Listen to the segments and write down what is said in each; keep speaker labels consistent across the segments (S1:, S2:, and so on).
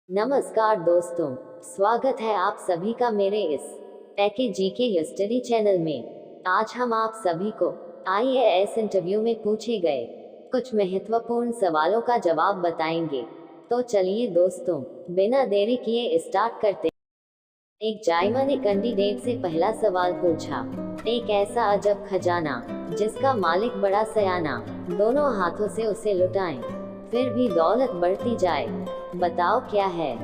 S1: नमस्कार दोस्तों, स्वागत है आप सभी का मेरे इस पैके जीके हिस्ट्री चैनल में। आज हम आप सभी को आईएएस इंटरव्यू में पूछे गए कुछ महत्वपूर्ण सवालों का जवाब बताएंगे। तो चलिए दोस्तों, बिना देरी किए स्टार्ट करते हैं। एक जायमा ने कैंडिडेट से पहला सवाल पूछा, एक ऐसा अजब खजाना जिसका मालिक बड़ा सयाना, दोनों हाथों से उसे लुटाएं फिर भी दौलत बढ़ती जाए, बताओ क्या है।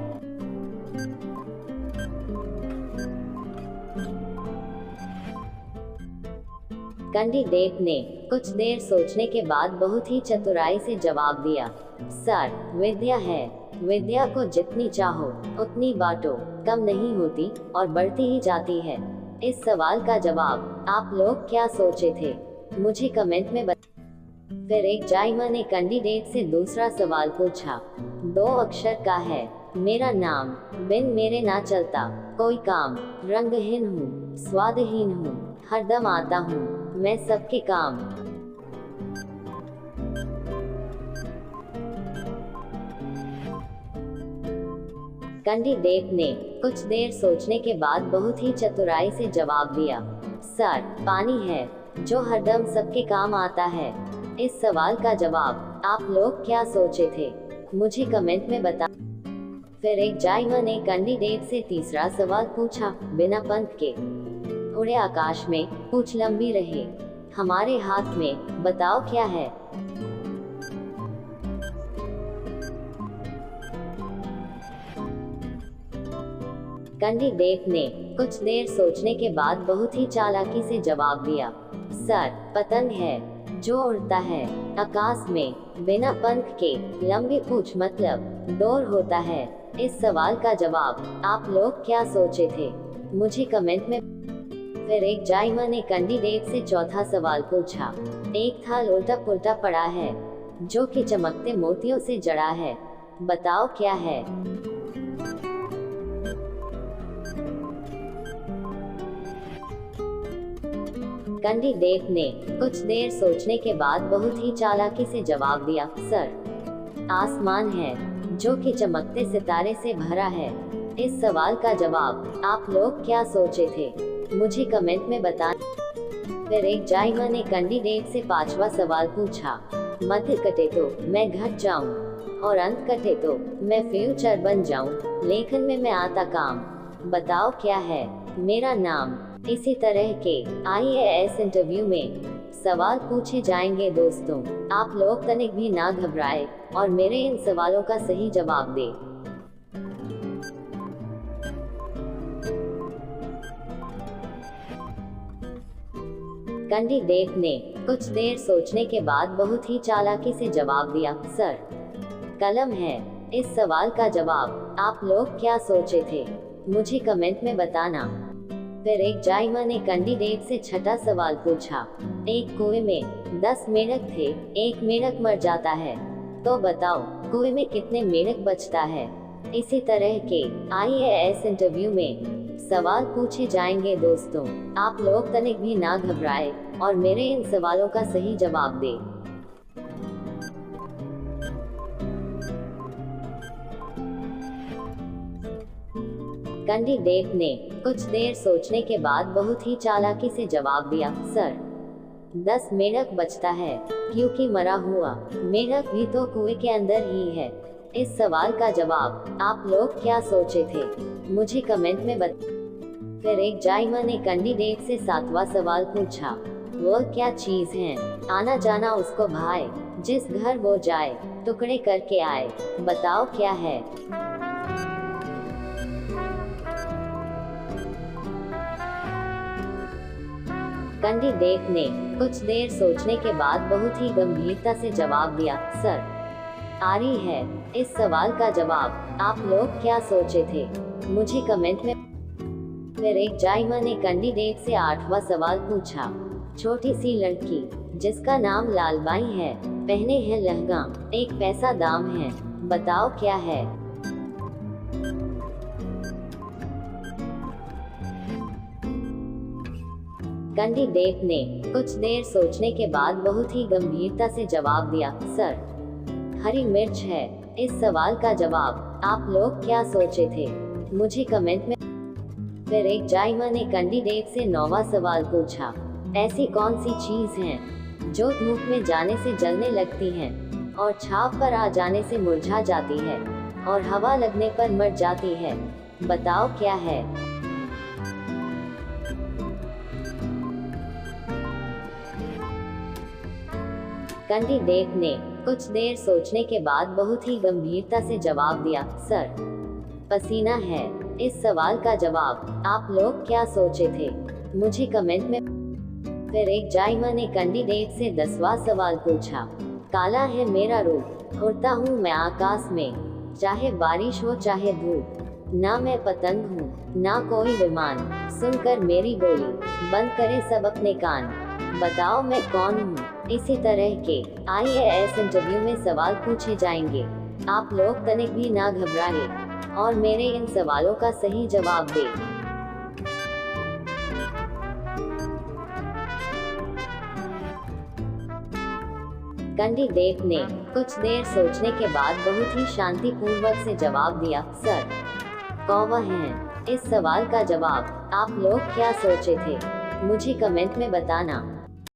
S1: कैंडिडेट ने कुछ देर सोचने के बाद बहुत ही चतुराई से जवाब दिया, सर, विद्या है। विद्या को जितनी चाहो उतनी बांटो, कम नहीं होती और बढ़ती ही जाती है। इस सवाल का जवाब आप लोग क्या सोचे थे, मुझे कमेंट में फिर एक जायमा ने कैंडिडेट से दूसरा सवाल पूछा, 2 अक्षर का है मेरा नाम, बिन मेरे ना चलता कोई काम, रंगहीन हूँ, स्वादहीन हूँ, हरदम आता हूँ मैं सबके काम। कैंडिडेट ने कुछ देर सोचने के बाद बहुत ही चतुराई से जवाब दिया, सर, पानी है जो हरदम सबके काम आता है। इस सवाल का जवाब आप लोग क्या सोचे थे, मुझे कमेंट में बता। फिर एक जायमा ने कैंडिडेट से तीसरा सवाल पूछा, बिना पंख के उड़े आकाश में, पूंछ लंबी रहे हमारे हाथ में, बताओ क्या है। कैंडिडेट ने कुछ देर सोचने के बाद बहुत ही चालाकी से जवाब दिया, सर, पतंग है जो उड़ता है आकाश में, बिना पंख के, लंबी पूंछ मतलब डोर होता है। इस सवाल का जवाब आप लोग क्या सोचे थे, मुझे कमेंट में। फिर एक जायमा ने कैंडिडेट से चौथा सवाल पूछा, एक थाल उल्टा पुल्टा पड़ा है जो कि चमकते मोतियों से जड़ा है, बताओ क्या है। कैंडिडेट ने कुछ देर सोचने के बाद बहुत ही चालाकी से जवाब दिया, सर, आसमान है जो कि चमकते सितारे से भरा है। इस सवाल का जवाब आप लोग क्या सोचे थे, मुझे कमेंट में बताएं। फिर एक जायमा ने कैंडिडेट से पांचवा सवाल पूछा, मध्य कटे तो मैं घट जाऊं और अंत कटे तो मैं फ्यूचर बन जाऊं, लेखन में मैं आता काम, बताओ क्या है मेरा नाम। इसी तरह के आईएएस इंटरव्यू में सवाल पूछे जाएंगे दोस्तों, आप लोग तनिक भी ना घबराए और मेरे इन सवालों का सही जवाब दें। कैंडिडेट ने कुछ देर सोचने के बाद बहुत ही चालाकी से जवाब दिया, सर, कलम है। इस सवाल का जवाब आप लोग क्या सोचे थे, मुझे कमेंट में बताना। फिर एक जायमा ने कैंडिडेट से छठा सवाल पूछा, एक कुएं में 10 मेंढक थे, एक मेंढक मर जाता है, तो बताओ कुएं में कितने मेंढक बचता है। इसी तरह के आईएएस इंटरव्यू में सवाल पूछे जाएंगे दोस्तों, आप लोग तनिक भी ना घबराए और मेरे इन सवालों का सही जवाब दें। कैंडिडेट ने कुछ देर सोचने के बाद बहुत ही चालाकी से जवाब दिया, सर, 10 मेंढक बचता है क्योंकि मरा हुआ मेंढक भी तो कुएं के अंदर ही है। इस सवाल का जवाब आप लोग क्या सोचे थे, मुझे कमेंट में फिर एक जायमा ने कैंडिडेट से सातवां सवाल पूछा, वो क्या चीज है आना जाना उसको भाए, जिस घर वो जाए टुकड़े करके आए, बताओ क्या है। कैंडिडेट ने कुछ देर सोचने के बाद बहुत ही गंभीरता से जवाब दिया, सर, आरी है। इस सवाल का जवाब आप लोग क्या सोचे थे, मुझे कमेंट में। फिर एक जायमा ने कैंडिडेट से आठवां सवाल पूछा, छोटी सी लड़की जिसका नाम लालबाई है, पहने है लहंगा, एक पैसा दाम है, बताओ क्या है। कैंडिडेट ने कुछ देर सोचने के बाद बहुत ही गंभीरता से जवाब दिया, सर, हरी मिर्च है। इस सवाल का जवाब आप लोग क्या सोचे थे, मुझे कमेंट में। फिर एक जायमा ने कैंडिडेट से 9वां सवाल पूछा, ऐसी कौन सी चीज है जो धूप में जाने से जलने लगती है और छाव पर आ जाने से मुरझा जाती है और हवा लगने पर मर जाती है, बताओ क्या है। कैंडिडेट ने कुछ देर सोचने के बाद बहुत ही गंभीरता से जवाब दिया, सर, पसीना है। इस सवाल का जवाब आप लोग क्या सोचे थे, मुझे कमेंट में। फिर एक जायमा ने कैंडिडेट से 10वां सवाल पूछा, काला है मेरा रूप, उड़ता हूँ मैं आकाश में, चाहे बारिश हो चाहे धूप, ना मैं पतंग हूँ ना कोई विमान, सुनकर मेरी बोली बंद करे सब अपने कान, बताओ मैं कौन हूँ। इसी तरह के IAS इंटरव्यू में सवाल पूछे जाएंगे, आप लोग तनिक भी ना घबराएं और मेरे इन सवालों का सही जवाब दें। कैंडिडेट ने कुछ देर सोचने के बाद बहुत ही शांतिपूर्वक से जवाब दिया, सर, कौवा है। इस सवाल का जवाब आप लोग क्या सोचे थे, मुझे कमेंट में बताना।